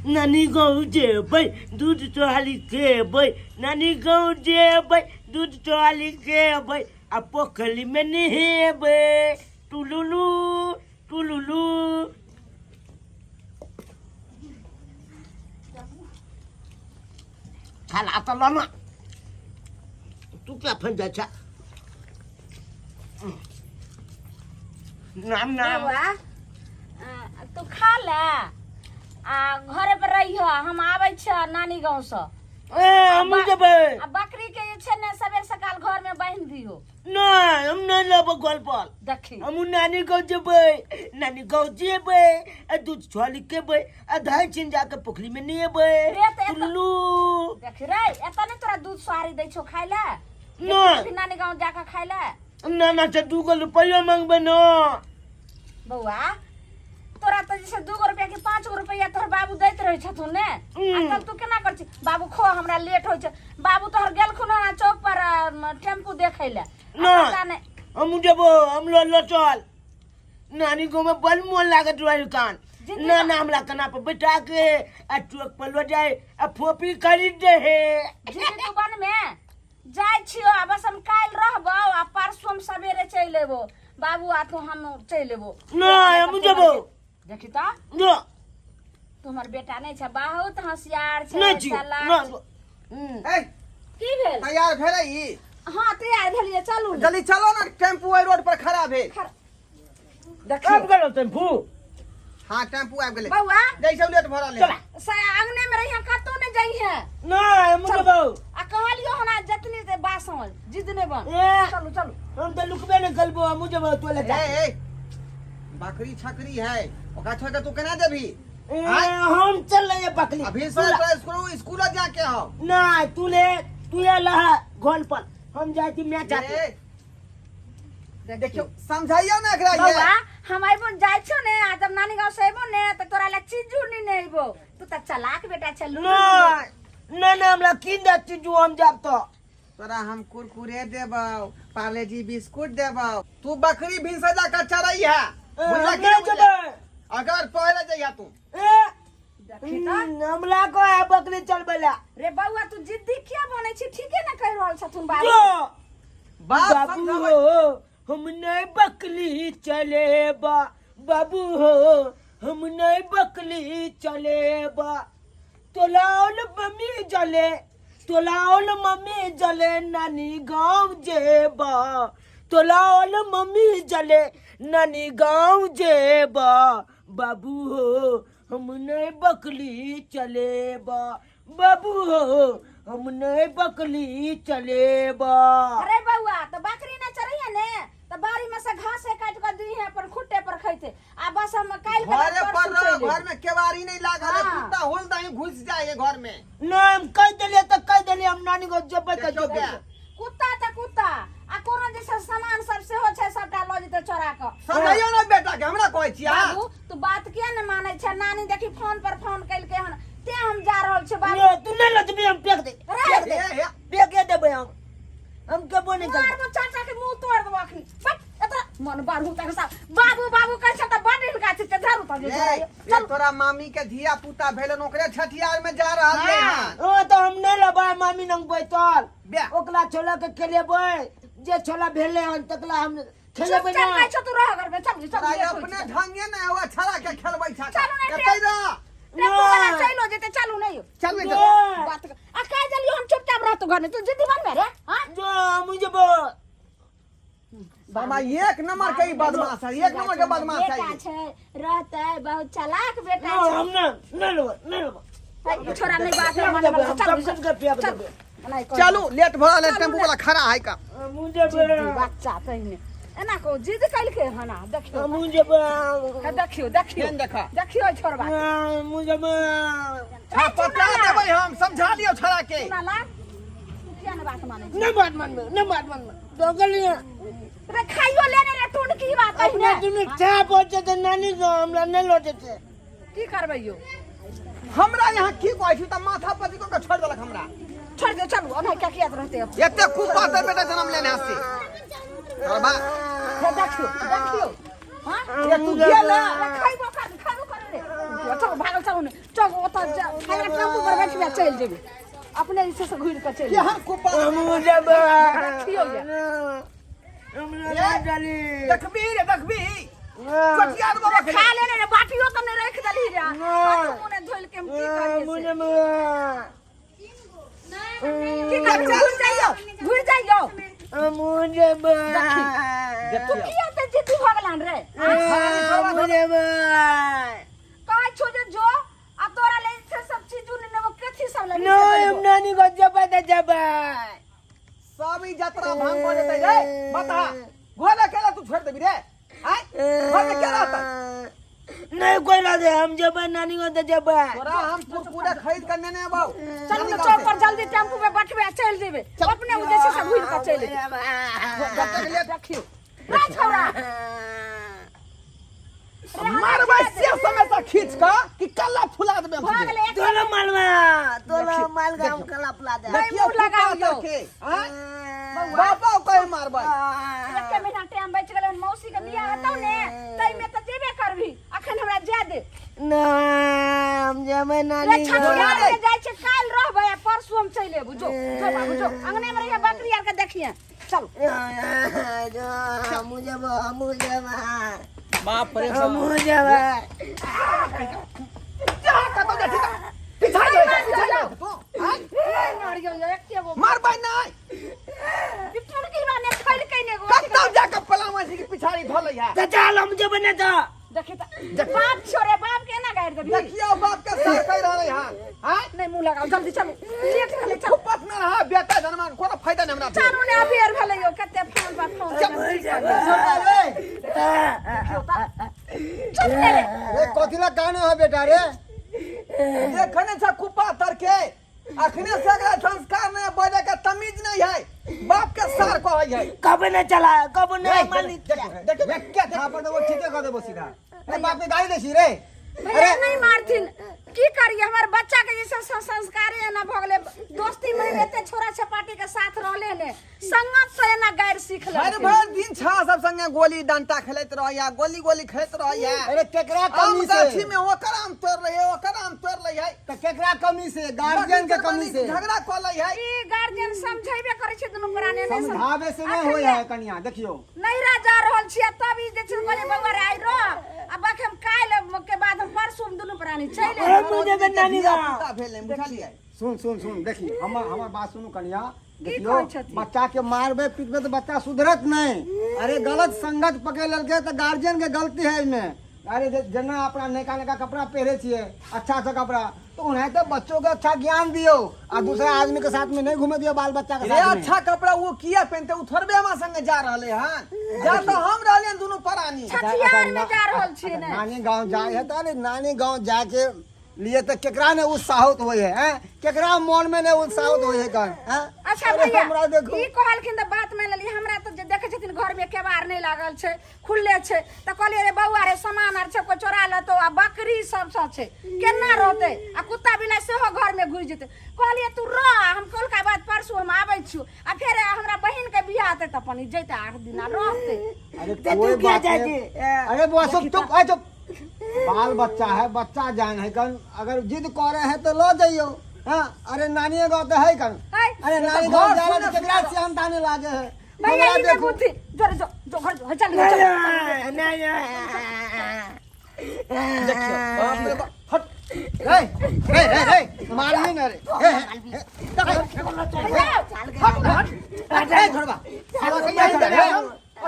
नानी गाउँ जेबै दूध चोहाली खेबै नानी गाउँ जेबै दूध चोहाली खेबै आ पोखरीमे नहेबै टुलुलु टुलुलु खाला आता ल न तू क्या फंजाछ नाम नाम तू खा ले आ घरे पर रही हम आबै छ नानी गांव से हम जेबै आ बकरी के जे छै ने सबेर सकाल घर में बांध दियो नहीं हम नहीं लेबै गोल पर देखी हम नानी गाँव जेबै नानी गाँव जेबै आ दूध छोली केबै आ धाय छिन जाके पोखरी में नहेबै टुलुलु देख रे एत नहीं तोरा दूध सहारी दै छौ खाय ले नहीं नानी गांव जाके खाय ले नाना से 2 रुपया मांगबै न बउआ तोरा तो जैसे 2 रुपया के 5 रुपया तोहर बाबू दैत रहे छथुन ने आ तब तू केना कर छी बाबू खो हमरा लेट होय छै बाबू तोहर गेलखुन ना चौक पर टेम्पू देखै ले नहीं हम जेबो हम लो चल नानी गाँव में बड़ मन लागत रहे कान नाना हमरा कना पर बैठा के आ चौक पर लो जाए आ फोपी खरीद दे हे जिंदगी तू बन में जाय छियो आ बस हम काल रहबो आ परसों हम सवेरे चल लेबो बाबू आ तो हम चल लेबो नहीं हम जेबो देखी त जो तुम्हार बेटा नहीं छै बहुत होशियार छै नहीं छी चालाक ए की भेल तैयार भेलै ई हां तैयार भेलिए चलू जल्दी चलो ना टेम्पू ओइ रोड पर खड़ा भेल देखियो कब गलो टेम्पू हां टेम्पू आबि गेलै बउआ जैसे लेट भरल है आंगने में रही कतो नहीं जाई है नहीं हम जेबो आ कहलियो हना जतनी से बासन जिद नहीं बन चलू चलू हम तो लुकबे न गलबो हम जेबो तो ले जा ए बकरी छकरी है ओका छोड़ के तू केना देबी हम चल रहे बकली अभी से स्कूल जाके हो नहीं तू ले लहा गोल पर हम जाती मैच आते देखियो समझाइयो ना एकरा बउआ ये हम आइबो जाय छो ने आ जब नानी गांव से आइबो ने त तोरा ला चीज जुड़नी नहीं आइबो तू त चालाक बेटा छ नहीं हमरा किन दती जो हम जाब तो तोरा हम कुरकुरे देबो पार्ले जी बिस्कुट देबो तू बकरी भी सजा कर चरई है बुझला के अगर पहले जइया तू देखी त हमला को है बकरी चलबेला रे बउआ तू जिद्दी किया बनै छी ठीके न कह रहल छथुन बाबू जो बात बाबू समझाबै हो हम नहीं बकली चलेबा बाबू हो हम नहीं बकली चलेबा तोलाओल मम्मी जले नानी गाँव जेबा तोलाओल मम्मी जले नानी गाँव जेबा बाबू हो हम नहीं बकली चलेबा बाबू हो हम नहीं बकली चलेबा अरे बउआ तो बकरी न चरैया ने तो बारी में से घास काट के दी है पर खुट्टे पर खैते आ बस हम काल के घरे पर रहो, घर में केवाड़ी नहीं लागल है हाँ। कुत्ता होल दही घुस जाए घर में नहीं हम कह दिले तो कह दिले हम नानी को जब्बे तो देखियो जब्बे क्या? कुत्ता आ कोनो जैसे सामान सब से हो छै सबटा ल जेते चोरा के समझाइयो ना बेटा के हमरा कहै छिया बाबू तू बात किया न मानै छै नानी देखी फोन पर फोन कैल के हन ते हम जा रहल छै बाबू ये तू नहीं लजबी हम फेंक दे अरे फेंक देबे हम कबो नहीं कर मारबो चाचा के मुंह तोड़ देबो अखनी बट एतरा मन बारू तक सा बाबू कहै छै त बड हिनका छै ते झाड़ू त ये तोरा मामी के धिया पुता भेलन ओकरे छठियार में जा रहल है ओ तो हम नहीं लबा मामी नंग बैतल बे ओकला छोला के खेलेबै जे छोला भेले हन तकला हम खेलेबै चल ना कहै छ तू रह घर में चल तोरा चल अपने ढंगे ना हुआ छड़ा के खेलबै छा चलो ना, कतै रह रे तू वाला चलो जेते चलू नहीं चल बे बात आ कह जलियो हम चुपचाप रहतो घर में तू जिद्दी बन में रे हां जो मुझे बो बाबा एक नंबर के बदमाश है एक नंबर के बदमाश है बेटा छै रहते बहुत चालाक बेटा हम नहीं लो छै छोरा नहीं बात हम मन सब कुछ के फेंक देबे नहीं चलू लेट भरल है टेम्पू वाला खड़ा है का मुझे बच्चा पहिने एना को जिद कैल के हना देखियो मुझे देखियो केन देखा देखियो छोरबा मुझे हां पता देबै हम समझा दियो छड़ा के सुना ला किया न बात माने नहीं बात मान दोगलिया रे खाइयो लेने रे टून की बात अपने है तुम क्या पहुंचे थे नानी को हमरा नहीं लौटे थे की करबै यो हमरा यहाँ की कहै छी त माथा पति को छोड़ देलक हमरा छोड़ दे चलू ओना क्या किया रहते हो एते खूब पातर बेटा जन्म लेने हस्ती और बा देखियो हां ये तू गेल खाइबो कर रे चल भागल चलू ने चल तो हमरा टेम्पू पर बैठ के चल जेबे अपने इसे से घुर के चल ये हम कुपा हम जबा रखियो ये हमरा डाली देखबी कटिया दो रख खा ले रे बाटियो तो नहीं रख दली रे बाटू मुने धोल के हम की करिए की कर घुर जाइयो मुझे तू किया ते जिद्दी भगलान रे मुझे काय छोजे जो आ तोरा ले से सब चीज ने वो कथि सब ले नो हम नानी को जबा सब ई यात्रा भांग पड़ जतै रे बता घर अकेला तू छोड़ देबी रे हाय घर में क्या रहता नहीं कोई ना दे हम जब नानी को जब तोरा हम पूरा खरीद करने ने बाऊ चल तो चौक पर जल्दी टेम्पू में बैठबे चल जेबे अपने उद्देश्य से घुर के चले रखियो रा छोरा मारबा से समय खींच का कि कल्ला फुला देबे हम भाग ले तोला माल गांव कला फुला दे देखियो लगाओ के हां बाबा कोई मारबा एक महीना टाइम बच गेल मौसी के बियाह हतौ ने तई में त जेबे करबी अखन हमरा जा दे ना हम जब नानी रे छठिया रे जाय छै काल रहबे परसू हम चले बुझो जो बाबू जो अंगने में रहिए बकरी आर के देखिए चल मुझे बाप रे मुझे जा का तो जा पीछा जा तू नारियो एकटे गो मार भाई नहीं टुड़की माने खैल कइने गो कतौ जा के पलामा से की पिछाड़ी धोलैया तो चल हम जब ने तो देखि त बाप छोरे बाप के ना गाड़ देबी देखियो बाप के सर कह रहले हां हां नहीं मुंह लगाओ जल्दी चल लेट चल चल उपत में रहा बेटा जन्मा कोनो फायदा नहीं हमरा चारू ने अफेयर भेलैयो कते फोन बा फोन ए कथिला गाने हो बेटा रे देखने छ कुपा तर के अखने सगरा संस्कार नहीं बजे का तमीज नहीं है बाप के सर को है कब न चला कब न मालिक देख क्या था पर वो ठीके कर देबो सीधा नहीं बाप ने गाली देसी रे भैया नहीं मारथिन की करिए हमार बच्चा के जैसे संस्कारे है ना भगले दोस्ती में रहते छोरा छपाटी के साथ रहले ने संगत से ना गैर सीख ले अरे भर दिन छा सब संगे गोली डंटा खेलत रहया गोली खेलत रहया अरे केकरा कमी कमी से से गाछी में ओकर आम तोड़ रही है तो केकरा कमी से गार्जियन के कमी से झगड़ा क लई है ई गार्जियन समझाइबे करे छै दुनु पुराने ने समझावे से नहीं होय है कन्या देखियो नहीं रा जा रहल छियै तब ई जे छै बोले बउआ रे आई रो अब हम काल के बाद हम परसों दुनु पुरानी चले मुझे के नानी गा भेले बुझलिए सुन देखिए हमर बात सुनू कन्या देखियो कहै छथि? बच्चा के मारबे पीटबे तो बच्चा सुधरत नहीं अरे गलत संगत पकड़ ललके तो गार्जियन के गलती है इसमें अरे जना अपना नयका कपड़ा पहरे छिए अच्छा कपड़ा तो उन्हें तो बच्चों को अच्छा ज्ञान दियो और दूसरा आदमी के साथ में नहीं घूमे दियो बाल बच्चा के रे साथ में अच्छा कपड़ा वो किया पहनते उ थोड़बे हमार संगे जा रहले हां जा तो हम रहले दोनों परानी छठियार में जा रहल छियै ने नानी गांव जाए है तो अरे नानी गांव जाके लिए तो केकरा ने उत्साहित होए है केकरा मन में ने उत्साहित होए है कौन अच्छा भैया ई कहलखिन त बात मान लेली हमरा त देखे छथिन घर में केबार नहीं लागल छै खुलले छै त कहलिए रे बउआ रे सामान आर छै को चोरा लेतो आ बकरी सब छै केना रहते आ कुत्ता बिलाइ सेहो घर में घुस जेते कहलिए तू रह हम कोलका बाद परसू हम आबै छी आ फिर हमरा बहिन के बियाह हेतै त अपन जैते 8 दिन रहते अरे कोई बात नहीं अरे बुआ सब चुप बाल बच्चा है बच्चा जान है कन अगर जिद करे है तो लो जाइयो हां अरे नानी गांव तो है कन अरे नानी गांव जाला तो केकरा से हम ताने लागे है भैया ई देखो जो घर जो चल नहीं देखियो बाप रे बाप हट रे मारनी ना रे हट छोड़बा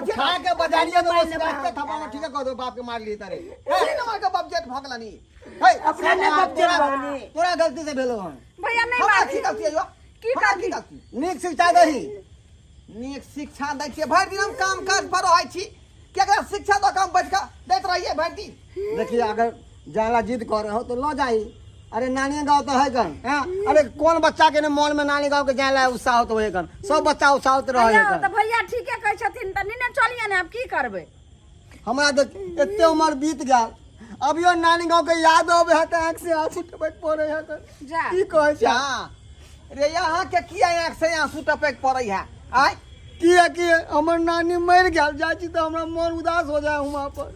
खा के बजारिया तो उसके थपाना ठीक है कह दो बाप के मार लिए तारे नंबर का बाप जेठ भगला नहीं हे अपना ने बाप जेठ भगनी। तोरा गलती से भेलो हन भैया नहीं हमरा मार की गलती है यो की हमरा गलती? की गलती नीक शिक्षा दही नीक शिक्षा दै छियै भरि दिन हम काम काज पर रहै छी केकरा शिक्षा दऽ काम बैठ के दैत रहिए भरि दिन देखिए अगर जाला जिद कर रहे हो तो लो जाई अरे नानी गांव तो है कन अरे कौन बच्चा के ने मन में नानी गांव के जाला उत्साह तो है कन सब बच्चा उत्साहित रहे भैया है त भैया ठीके कहै छथिन त निने चलिए ने अब की करबै हमरा तो एते उम्र बीत गया अभियो नानी गांव के याद आवे है तो आंख से आंसू टपक पड़े है जा की कहै जा छै रे यहाँ के किया आंख से आंसू टपक पड़ै है आय कि हमर नानी मर गेल जाइ छी तो हमरा मन उदास हो जाए वहां पर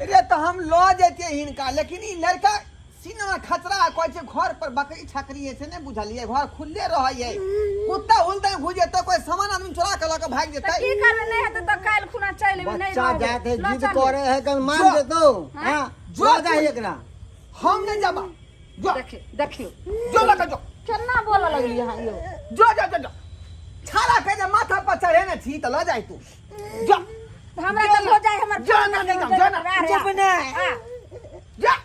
रे तो हम लो जेतिए हिनका लेकिन ई लड़का सीना में खतरा कोई छे घर पर बकरी छकरी है से नहीं बुझलिए घर खुले रहै कुत्ता उलटे घुजे तो कोई सामान आदमी चोरा के लके भाग तो जेतै की करबे नहीं हेतै तो काल खुना चल भी नहीं बच्चा रहबे। जाते ना जिद चलबे। करे है कल मान जो- देतो हां जो- जो जाए एकरा हम नहीं जाबा जो देखियो जो लके जो केना बोला लगली हां यो जो जो जो जो छाला के जे माथा पर चढ़े ने छी त ल जाय तू जो हमरा तो हो जाए हमर जा ना नहीं जा ना जब ना जा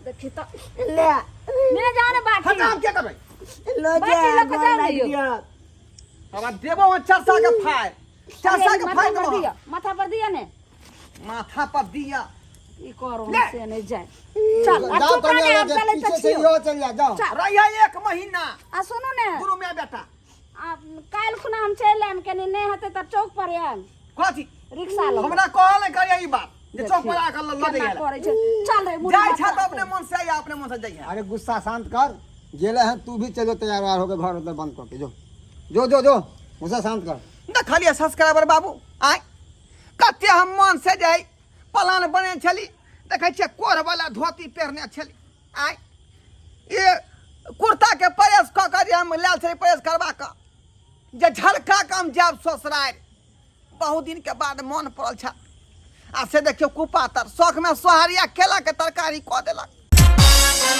देखी तो ले ने जाने बाकी खत्म के करबै लो बाकी जा लोग गोल जा लाग लियो। दिया अब देबो 400 के फाय 400 के फाय माथा पर दो दिया माथा पर दिया ने माथा पर दिया ई करो ले। से नहीं जाए चल आ जाओ चुप तो रह नहीं हम चले पीछे से छियो यो चल जा जाओ चल रहिया 1 महीना आ सुनो ने गुरु में बेटा आ काल खुना हम चल आम के नहीं हेते त चौक पर आम कथी रिक्शा लो हमरा कहल नहीं करिया ई बात जे चौक पर आकर ल केना जाइए करे छै चल रे मुड़ी जाय मत छ त राख। अपने मन से या अपने मन से जाइए अरे गुस्सा शांत कर गेले हैं तू भी चलो तैयार वार होके घर उधर बंद करके जो जो जो जो गुस्सा शांत कर देखलिए सब्सक्राइबर बाबू आय कते हम मन से जाय प्लान बने छली देखै छियै कोर वाला धोती पहनने छली आय ये कुर्ता के प्रेस क के हम लाल से प्रेस करबा के जे झलका काम जाब ससुराल बहुत दिन के बाद मन पड़ल छ आ से देखियो कुपातर शौक में सोहारिया केला के तरकारी क देलक